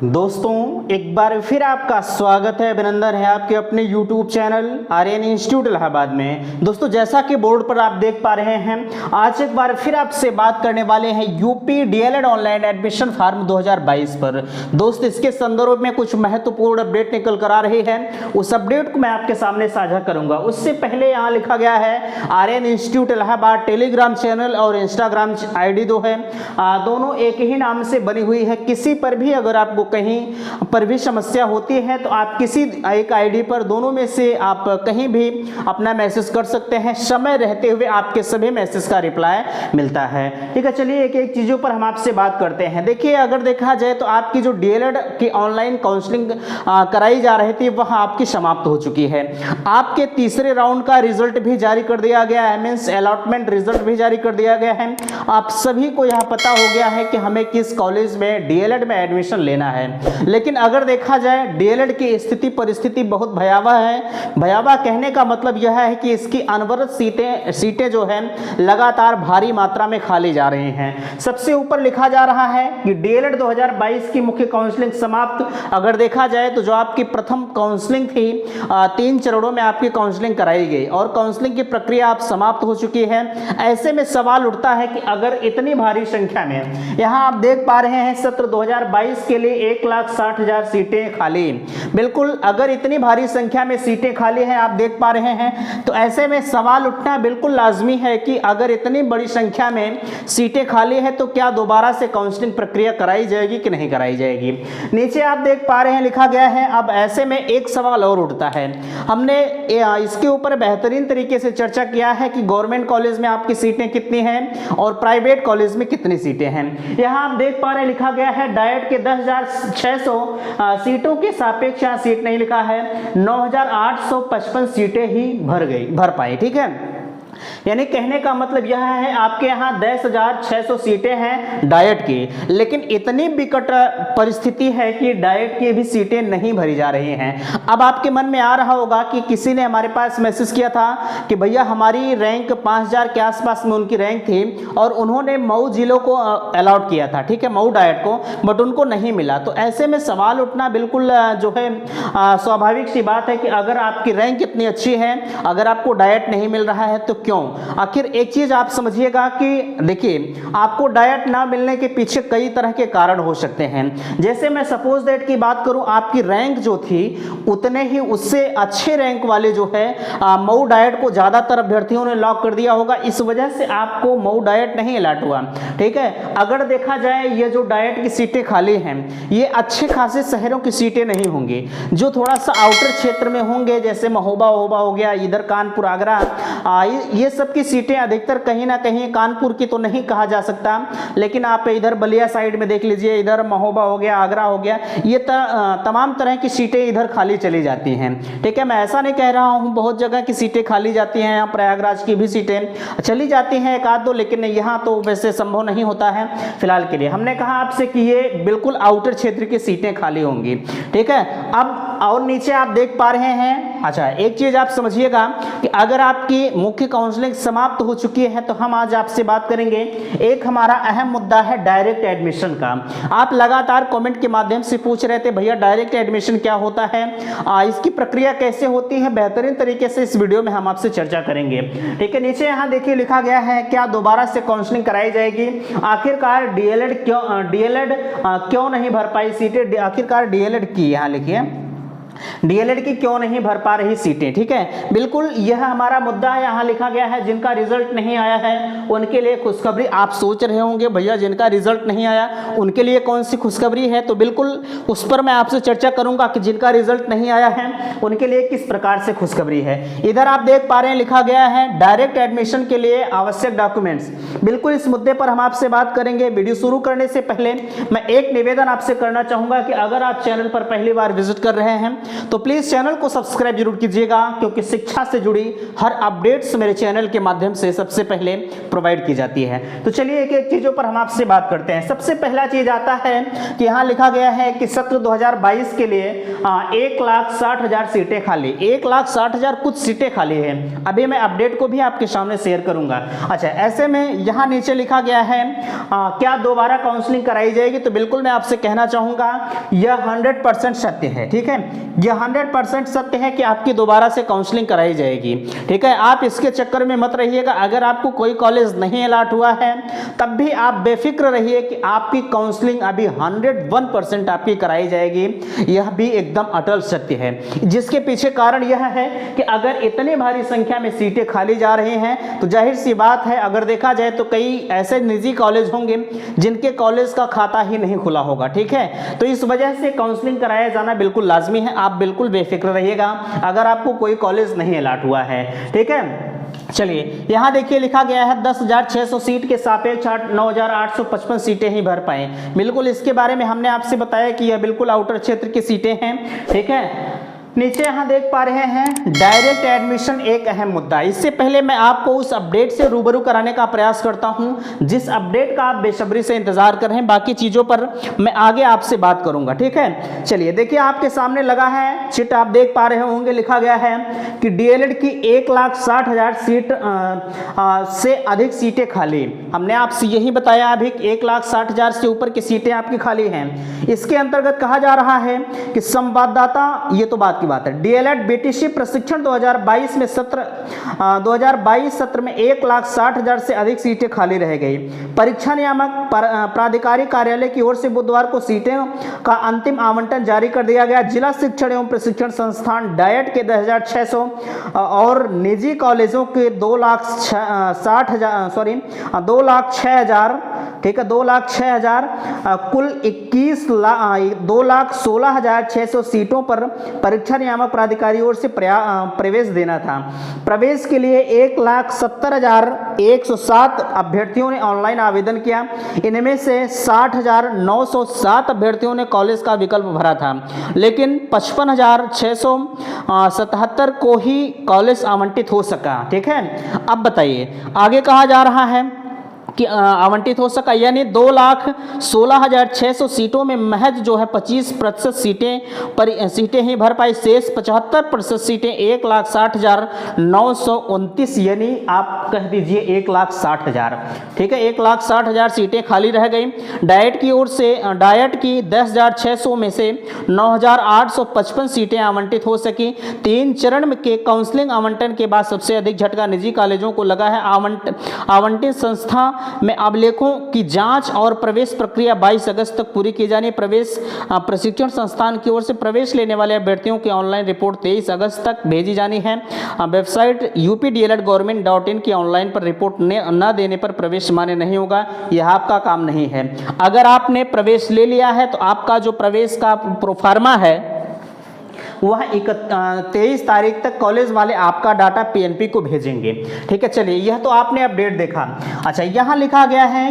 दोस्तों एक बार फिर आपका स्वागत है, अभिनंदन है आपके अपने YouTube channel Aryan Institute Allahabad में। दोस्तों जैसा कि बोर्ड पर आप देख पा रहे हैं, आज एक बार फिर आपसे बात करने वाले हैं UP DElEd online admission form 2022 पर। दोस्त इसके संदर्भ में कुछ महत्वपूर्ण अपडेट निकल कर आ रही है, उस अपडेट को मैं आपके सामने साझा करूंगा। उससे पहले यहाँ लिखा गया है Aryan Institute Allahabad Telegram channel और इंस्टाग्राम ID दो है, दोनों एक ही नाम से बनी हुई है। किसी पर भी अगर आपको कहीं पर भी समस्या होती है तो आप किसी एक आईडी पर दोनों में से आप कहीं भी अपना मैसेज कर सकते हैं। समय रहते हुए आपके सभी मैसेज का रिप्लाई मिलता है। ठीक है, चलिए एक एक चीज़ों पर हम आपसे बात करते हैं। देखिए, अगर देखा जाए तो आपकी जो डीएलएड की ऑनलाइन काउंसलिंग कराई जा रही थी वह आपकी समाप्त हो चुकी है। आपके तीसरे राउंड का रिजल्ट भी जारी कर दिया गया है, मीन्स अलॉटमेंट रिजल्ट भी जारी कर दिया गया है। आप सभी को यह पता हो गया है कि हमें किस कॉलेज में डीएलएड में एडमिशन लेना है। लेकिन अगर देखा जाए डीएलएड की स्थिति परिस्थिति बहुत भयावह है। भयावह कहने का मतलब यह है कि इसकी अनवरत सीटें जो है लगातार भारी मात्रा में खाली जा रही हैं। सबसे ऊपर लिखा जा रहा है कि डीएलएड 2022 की मुख्य काउंसलिंग समाप्त। अगर देखा जाए तो जो आपकी प्रथम काउंसलिंग थी 3 चरणों में आपकी काउंसलिंग कराई गई और काउंसलिंग की प्रक्रिया आप समाप्त हो चुकी है। ऐसे में सवाल उठता है कि अगर इतनी भारी संख्या में, यहाँ आप देख पा रहे हैं सत्र 2022 के लिए 1,60,000 सीटें खाली। बिल्कुल, अगर इतनी भारी संख्या में सीटें खाली हैं आप देख पा रहे हैं, तो ऐसे में सवाल उठना बिल्कुल लाजमी है कि अगर इतनी बड़ी संख्या में सीटें खाली है तो क्या दोबारा से काउंसलिंग प्रक्रिया कराई जाएगी कि नहीं कराई जाएगी। नीचे आप देख पा रहे हैं लिखा गया है। अब ऐसे में एक सवाल और उठता है, हमने इसके ऊपर बेहतरीन तरीके से चर्चा किया है कि गवर्नमेंट कॉलेज में आपकी सीटें कितनी हैं और प्राइवेट कॉलेज में कितनी सीटें हैं। यहाँ आप देख पा रहे हैं लिखा गया है डाइट के 10,600 सीटों के सापेक्ष, यहाँ सीट नहीं लिखा है, 9,855 सीटें ही भर पाई। ठीक है, यानी कहने का मतलब यह है आपके यहाँ 10,600 सीटें हैं डाइट की, लेकिन इतनी विकट परिस्थिति है कि डाइट की भी सीटें नहीं भरी जा रही हैं। अब आपके मन में आ रहा होगा कि किसी ने हमारे पास मैसेज किया था कि भैया हमारी रैंक 5,000 के आसपास में उनकी रैंक थी और उन्होंने मऊ जिलों को अलॉट किया था, ठीक है, मऊ डाइट को, बट उनको नहीं मिला। तो ऐसे में सवाल उठना बिल्कुल जो है स्वाभाविक सी बात है कि अगर आपकी रैंक इतनी अच्छी है, अगर आपको डाइट नहीं मिल रहा है तो क्यों। आखिर एक चीज आप समझिएगा कि देखिए, आपको डाइट ना मिलने के पीछे कई तरह के कारण हो सकते हैं। जैसे मैं सपोज दैट की बात करूं, आपकी रैंक जो थी उतने ही उससे अच्छे रैंक वाले जो है मऊ डाइट को ज्यादातर अभ्यर्थियों ने लॉक कर दिया होगा, इस वजह से आपको मऊ डाइट नहीं अलॉट हुआ। ठीक है, अगर देखा जाए ये जो डाइट की सीटें खाली हैं ये अच्छे खासे शहरों की सीटें नहीं होंगी, जो थोड़ा सा आउटर क्षेत्र में होंगे, जैसे महोबा हो गया, इधर कानपुर आगरा, ये सब की सीटें अधिकतर कहीं ना कहीं, कानपुर की तो नहीं कहा जा सकता, लेकिन आप इधर बलिया साइड में देख लीजिए, इधर महोबा हो गया, आगरा हो गया, ये तमाम तरह की सीटें इधर खाली चली जाती हैं। ठीक है, मैं ऐसा नहीं कह रहा हूँ, बहुत जगह की सीटें खाली जाती हैं, यहाँ प्रयागराज की भी सीटें चली जाती हैं एक आध दो, लेकिन यहाँ तो वैसे संभव नहीं होता है फिलहाल के लिए। हमने कहा आपसे कि ये बिल्कुल आउटर क्षेत्र की सीटें खाली होंगी। ठीक है, अब और नीचे आप देख पा रहे हैं, अच्छा एक चीज आप समझिएगा कि अगर आपकी मुख्य काउंसलिंग समाप्त हो चुकी है तो हम आज आपसे बात करेंगे, एक हमारा अहम मुद्दा है डायरेक्ट एडमिशन का। आप लगातार कमेंट के माध्यम से पूछ रहे थे भैया डायरेक्ट एडमिशन क्या होता है, इसकी प्रक्रिया कैसे होती है, बेहतरीन तरीके से इस वीडियो में हम आपसे चर्चा करेंगे। ठीक है, नीचे यहाँ देखिए लिखा गया है क्या दोबारा से काउंसलिंग कराई जाएगी, आखिरकार डीएलएड क्यों नहीं भर पाई सीटें, आखिरकार डीएलएड की, यहाँ लिखिए डीएलएड की क्यों नहीं भर पा रही सीटें। ठीक है, बिल्कुल यह हमारा मुद्दा है। यहाँ लिखा गया है जिनका रिजल्ट नहीं आया है उनके लिए खुशखबरी। आप सोच रहे होंगे भैया जिनका रिजल्ट नहीं आया उनके लिए कौन सी खुशखबरी है, तो बिल्कुल उस पर मैं आपसे चर्चा करूंगा कि जिनका रिजल्ट नहीं आया है उनके लिए किस प्रकार से खुशखबरी है। इधर आप देख पा रहे हैं लिखा गया है डायरेक्ट एडमिशन के लिए आवश्यक डॉक्यूमेंट्स। बिल्कुल इस मुद्दे पर हम आपसे बात करेंगे। वीडियो शुरू करने से पहले मैं एक निवेदन आपसे करना चाहूंगा कि अगर आप चैनल पर पहली बार विजिट कर रहे हैं तो प्लीज़ चैनल को सब्सक्राइब जरूर कीजिएगा, क्योंकि शिक्षा से जुड़ी हर अपडेट्स मेरे चैनल के माध्यम से सबसे पहले प्रोवाइड की जाती है। तो चलिए एक एक चीज़ों पर हम आपसे बात करते हैं। सबसे पहला चीज़ आता है कि यहाँ लिखा गया है कि सत्र 2022 के लिए 1,60,000 सीटें खाली, 1,60,000 कुछ सीटें खाली है। अभी मैं अपडेट को भी आपके सामने शेयर करूंगा। अच्छा, ऐसे में यहाँ नीचे लिखा गया है क्या दोबारा काउंसलिंग कराई जाएगी? तो बिल्कुल मैं आपसे कहना चाहूंगा यह 100% सत्य है। ठीक है, यह 100% सत्य है कि आपकी दोबारा से काउंसलिंग कराई जाएगी। ठीक है, आप इसके चक्कर में मत रहिएगा। अगर आपको कोई कॉलेज नहीं अलॉट हुआ है तब भी आप बेफिक्र रहिए कि आपकी काउंसलिंग अभी 101% आपकी कराई जाएगी। यह भी एकदम अटल सत्य है, जिसके पीछे कारण यह है कि अगर इतने भारी संख्या में सीटें खाली जा रही हैं तो जाहिर सी बात है, अगर देखा जाए तो कई ऐसे निजी कॉलेज होंगे जिनके कॉलेज का खाता ही नहीं खुला होगा। ठीक है, तो इस वजह से काउंसलिंग कराया जाना बिल्कुल लाजमी है। आप बिल्कुल बेफिक्र रहिएगा अगर आपको कोई कॉलेज नहीं अलॉट हुआ है। ठीक है, चलिए यहाँ देखिए लिखा गया है 10,600 सीट के सापेक्ष 9,855 सीटें ही भर पाए। बिल्कुल इसके बारे में हमने आपसे बताया कि यह बिल्कुल आउटर क्षेत्र की सीटें हैं। ठीक है, नीचे यहाँ देख पा रहे हैं डायरेक्ट एडमिशन एक अहम मुद्दा। इससे पहले मैं आपको उस अपडेट से रूबरू कराने का प्रयास करता हूं जिस अपडेट का आप बेसब्री से इंतजार कर रहे हैं। बाकी चीजों पर मैं आगे आपसे बात करूंगा। ठीक है, चलिए देखिए आपके सामने लगा है चिट, आप देख पा रहे होंगे लिखा गया है कि डीएलएड की 1,60,000 सीट से अधिक सीटें खाली। हमने आपसे यही बताया अभी 1,60,000 से ऊपर की सीटें आपकी खाली हैं। इसके अंतर्गत कहा जा रहा है कि संवाददाता, ये तो बात की बात है, डीएलएड बीटीसी प्रशिक्षण 2022 में 2022 सत्र में 1,60,000 से अधिक सीटें खाली रह गई। परीक्षा नियामक प्राधिकारी कार्यालय की ओर से बुधवार को सीटें का अंतिम आवंटन जारी कर दिया गया। जिला शिक्षण एवं प्रशिक्षण संस्थान डायट के 10,600 और निजी कॉलेजों के 2,06,000 ठीक है 2,06,000 कुल 2,16,600 सीटों पर परीक्षा नियामक प्राधिकारी ओर से प्रवेश देना था। प्रवेश के लिए 1,70,107 अभ्यर्थियों ने ऑनलाइन आवेदन किया। इनमें से 60,907 अभ्यर्थियों ने कॉलेज का विकल्प भरा था, लेकिन 55,677 को ही कॉलेज आवंटित हो सका। ठीक है, अब बताइए आगे कहा जा रहा है कि आवंटित हो सका, यानी 2,16,600 सीटों में महज जो है 25% सीटें ही भर पाई। शेष 75% सीटें 1,60,929 यानी आप कह दीजिए 1,60,000। ठीक है, 1,60,000 सीटें खाली रह गई। डाइट की ओर से डाइट की 10,600 में से 9,855 सीटें आवंटित हो सकी। 3 चरण के काउंसलिंग आवंटन के बाद सबसे अधिक झटका निजी कॉलेजों को लगा है। आवंटित संस्था में अभिलेखों की जांच और प्रवेश प्रक्रिया 22 अगस्त तक पूरी की जानी। प्रशिक्षण संस्थान की ओर से प्रवेश लेने वाले अभ्यर्थियों की ऑनलाइन रिपोर्ट 23 अगस्त तक भेजी जानी है। वेबसाइट updled.government.in की ऑनलाइन पर रिपोर्ट न देने पर प्रवेश मान्य नहीं होगा। यह आपका काम नहीं है। अगर आपने प्रवेश ले लिया है तो आपका जो प्रवेश का प्रोफार्मा है वह 23 तारीख तक कॉलेज वाले आपका डाटा पीएनपी को भेजेंगे। ठीक है, चलिए यह तो आपने अपडेट देखा। अच्छा, यहाँ लिखा गया है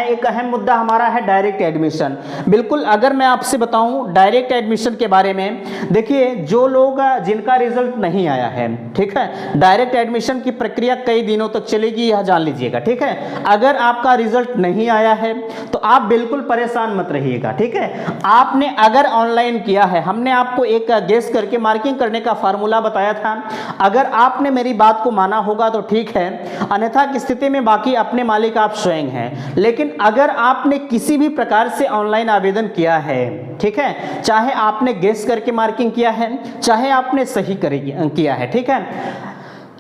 एक अहम मुद्दा हमारा है डायरेक्ट एडमिशन। बिल्कुल, अगर मैं आपसे बताऊं डायरेक्ट एडमिशन के बारे में, देखिए जो लोग जिनका रिजल्ट नहीं आया है, ठीक है, डायरेक्ट एडमिशन की प्रक्रिया कई दिनों तक चलेगी, यह जान लीजिएगा। ठीक है, अगर आपका रिजल्ट नहीं आया है तो आप बिल्कुल परेशान मत रहिएगा। ठीक है, आपने अगर ऑनलाइन किया है, हमने आपको एक गेस करके मार्किंग करने का फार्मूला बताया था। अगर आपने मेरी बात को माना होगा तो ठीक है, अन्यथा की स्थिति में बाकी अपने मालिक आप स्वयं हैं। लेकिन अगर आपने किसी भी प्रकार से ऑनलाइन आवेदन किया है, ठीक है, चाहे आपने गेस करके मार्किंग किया है, चाहे आपने सही किया है, ठीक है,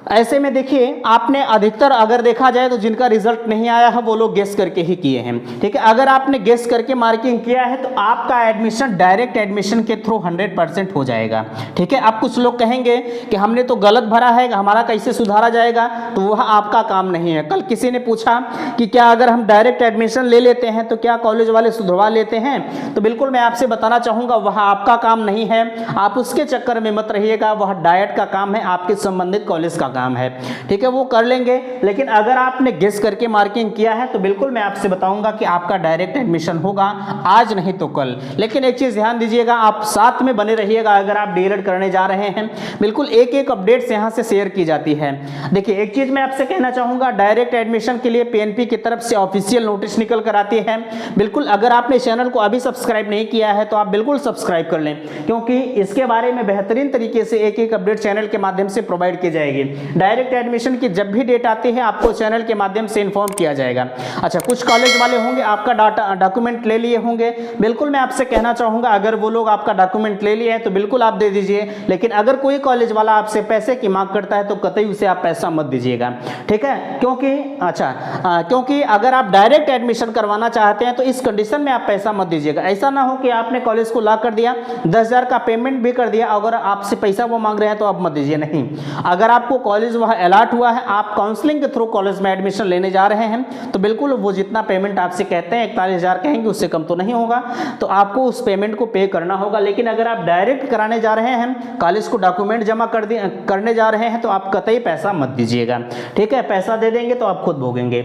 ऐसे में देखिए आपने अधिकतर अगर देखा जाए तो जिनका रिजल्ट नहीं आया है वो लोग गेस करके ही किए हैं। ठीक है, अगर आपने गेस करके मार्किंग किया है तो आपका एडमिशन डायरेक्ट एडमिशन के थ्रू 100% हो जाएगा। ठीक है, अब कुछ लोग कहेंगे कि हमने तो गलत भरा है, हमारा कैसे सुधारा जाएगा, तो वह आपका काम नहीं है। कल किसी ने पूछा कि क्या अगर हम डायरेक्ट एडमिशन ले लेते हैं तो क्या कॉलेज वाले सुधरवा लेते हैं, तो बिल्कुल मैं आपसे बताना चाहूँगा वह आपका काम नहीं है। आप उसके चक्कर में मत रहिएगा, वह डाइट का काम है, आपके संबंधित कॉलेज का काम है, ठीक है, वो कर लेंगे। लेकिन अगर आपने गेस करके मार्किंग किया है तो बिल्कुल मैं आपसे बताऊंगा कि आपका डायरेक्ट एडमिशन होगा, आज नहीं तो कल। लेकिन एक चीज ध्यान दीजिएगा, आप साथ में बने रहिएगा। अगर आप डीएलएड करने जा रहे हैं, बिल्कुल एक एक अपडेट्स यहां से शेयर की जाती है। देखिए एक चीज मैं आपसे कहना चाहूंगा, डायरेक्ट एडमिशन के लिए पीएनपी की तरफ से ऑफिशियल नोटिस निकल कर आती है। बिल्कुल अगर आपने चैनल को अभी सब्सक्राइब नहीं किया है तो आप बिल्कुल सब्सक्राइब कर लें, क्योंकि इसके बारे में बेहतरीन तरीके से एक एक अपडेट चैनल के माध्यम से प्रोवाइड की जाएगी। डायरेक्ट एडमिशन की जब भी डेट आती है आपको चैनल के माध्यम से इन्फॉर्म किया जाएगा। अच्छा, कुछ कॉलेज वाले होंगे आपका डॉक्यूमेंट ले लिए होंगे, बिल्कुल मैं आपसे कहना चाहूंगा अगर वो लोग आपका डॉक्यूमेंट ले लिए हैं तो बिल्कुल आप दे दीजिए। लेकिन अगर कोई कॉलेज वाला आपसे पैसे की मांग करता है तो कतई उसे आप पैसा मत दीजिएगा, ठीक है, क्योंकि अगर आप डायरेक्ट एडमिशन करवाना चाहते हैं तो इस कंडीशन में आप पैसा मत दीजिएगा। ऐसा ना हो कि आपने कॉलेज को ला कर दिया, 10,000 का पेमेंट भी कर दिया, अगर आपसे पैसा वो मांग रहे हैं तो आप मत दीजिए। नहीं, अगर आपको कॉलेज वहाँ अलॉट हुआ है, आप काउंसलिंग के थ्रू कॉलेज में एडमिशन लेने जा रहे हैं, तो बिल्कुल वो जितना पेमेंट आपसे कहते हैं 41,000 कहेंगे, उससे कम तो नहीं होगा, तो आपको उस पेमेंट को पे करना होगा। लेकिन अगर आप डायरेक्ट कराने जा रहे हैं, कॉलेज को डॉक्यूमेंट जमा करने जा रहे हैं, तो आप कतई पैसा मत दीजिएगा, ठीक है, पैसा दे देंगे तो आप खुद भोगेंगे।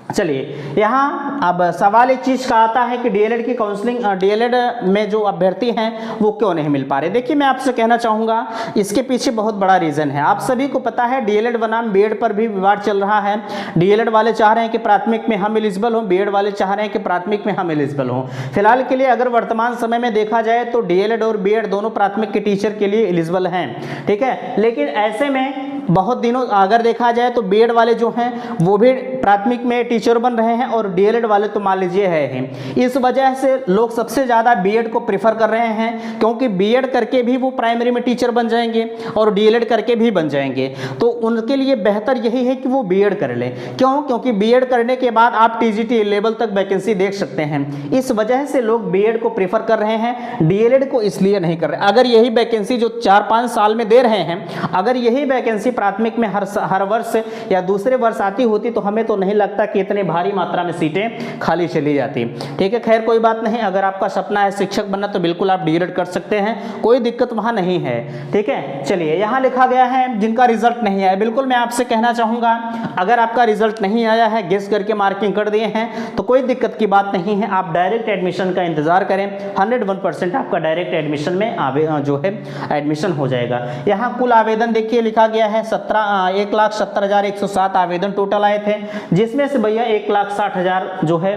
चलिए, यहाँ अब सवाल एक चीज़ का आता है कि डीएलएड की काउंसलिंग, डीएलएड में जो अभ्यर्थी हैं वो क्यों नहीं मिल पा रहे। देखिए मैं आपसे कहना चाहूँगा, इसके पीछे बहुत बड़ा रीज़न है। आप सभी को पता है डीएलएड बनाम बीएड पर भी विवाद चल रहा है। डीएलएड वाले चाह रहे हैं कि प्राथमिक में हम एलिजिबल हों, बीएड वाले चाह रहे हैं कि प्राथमिक में हम एलिजिबल हों। फिलहाल के लिए अगर वर्तमान समय में देखा जाए तो डीएलएड और बीएड दोनों प्राथमिक के टीचर के लिए एलिजिबल हैं, ठीक है। लेकिन ऐसे में बहुत दिनों अगर देखा जाए तो बीएड वाले जो हैं वो भी प्राथमिक में टीचर बन रहे हैं और डीएलएड वाले तो मान लीजिए है। इस वजह से लोग सबसे ज़्यादा बीएड को प्रेफर कर रहे हैं, क्योंकि बीएड करके भी वो प्राइमरी में टीचर बन जाएंगे और डीएलएड करके भी बन जाएंगे, तो उनके लिए बेहतर यही है कि वो बीएड कर लें। क्यों? क्योंकि बीएड करने के बाद आप टीजीटी लेवल तक वैकेंसी देख सकते हैं। इस वजह से लोग बीएड को प्रेफर कर रहे हैं, डीएलएड को इसलिए नहीं कर रहे। अगर यही वैकेंसी जो 4-5 साल में दे रहे हैं, अगर यही वैकेंसी प्राथमिक में हर वर्ष या दूसरे वर्ष आती होती तो हमें तो नहीं लगता कि इतने भारी मात्रा में सीटें खाली चली जाती, ठीक है। खैर कोई बात नहीं, अगर आपका सपना है शिक्षक बनना तो बिल्कुल आप डीएलएड कर सकते हैं, कोई दिक्कत वहां नहीं है, ठीक है। चलिए, यहां लिखा गया है जिनका रिजल्ट नहीं आया, बिल्कुल मैं आपसे कहना चाहूंगा अगर आपका रिजल्ट नहीं आया है, गेस करके मार्किंग कर दिए हैं, तो कोई दिक्कत की बात नहीं है, आप डायरेक्ट एडमिशन का इंतजार करें। 101% आपका डायरेक्ट एडमिशन में जो है एडमिशन हो जाएगा। यहाँ कुल आवेदन देखिए लिखा गया है 1,70,107 आवेदन टोटल आए थे, जिसमें से भैया 1,60,000 जो है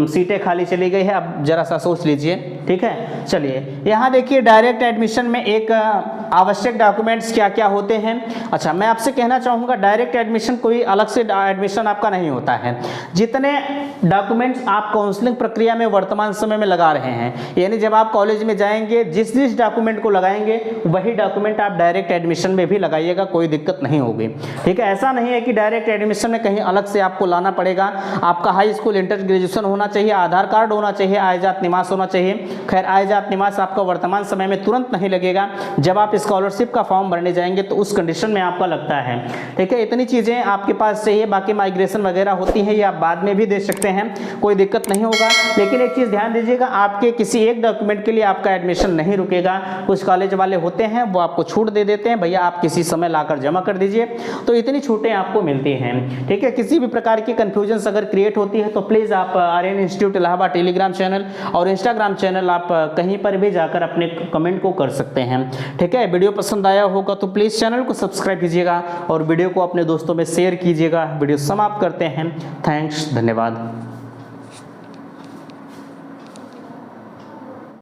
सीटें खाली चली गई है। अब जरा सा सोच लीजिए, ठीक है। चलिए, यहाँ देखिए डायरेक्ट एडमिशन में एक आवश्यक डॉक्यूमेंट्स क्या क्या होते हैं। अच्छा, मैं आपसे कहना चाहूँगा डायरेक्ट एडमिशन कोई अलग से एडमिशन आपका नहीं होता है। जितने डॉक्यूमेंट्स आप काउंसलिंग प्रक्रिया में वर्तमान समय में लगा रहे हैं, यानी जब आप कॉलेज में जाएंगे जिस जिस डॉक्यूमेंट को लगाएंगे वही डॉक्यूमेंट आप डायरेक्ट एडमिशन में भी लगाइएगा, कोई दिक्कत नहीं होगी, ठीक है। ऐसा नहीं है कि डायरेक्ट एडमिशन में कहीं अलग से आपको लाना पड़ेगा। आपका हाई स्कूल इंटर ग्रेजुएशन होना चाहिए, आधार कार्ड होना चाहिए, आय जात निवास होना चाहिए। खैर आय जात निवास आपका वर्तमान समय में तुरंत नहीं लगेगा, जब आप स्कॉलरशिप का फॉर्म भरने जाएंगे तो उस कंडीशन में आपका लगता है, ठीक है। इतनी चीज़ें आपके पास चाहिए, बाकी माइग्रेशन वगैरह होती है, ये आप बाद में भी दे सकते हैं, कोई दिक्कत नहीं होगा। लेकिन एक चीज़ ध्यान दीजिएगा, आपके किसी एक डॉक्यूमेंट के लिए आपका एडमिशन नहीं रुकेगा। कुछ कॉलेज वाले होते हैं वो आपको छूट दे देते हैं, भैया आप किसी समय लाकर जमा कर दीजिए, तो इतनी छूटें आपको मिलती हैं, ठीक है। किसी भी प्रकार की कंफ्यूजन अगर क्रिएट होती है तो प्लीज़ आप Aryan Institute Allahabad Telegram channel और इंस्टाग्राम चैनल आप कहीं पर भी जाकर अपने कमेंट को कर सकते हैं, ठीक है। वीडियो पसंद आया होगा तो प्लीज़ चैनल को सब्सक्राइब कीजिएगा और वीडियो को अपने दोस्तों में शेयर कीजिएगा। वीडियो समाप्त करते हैं। थैंक्स, धन्यवाद।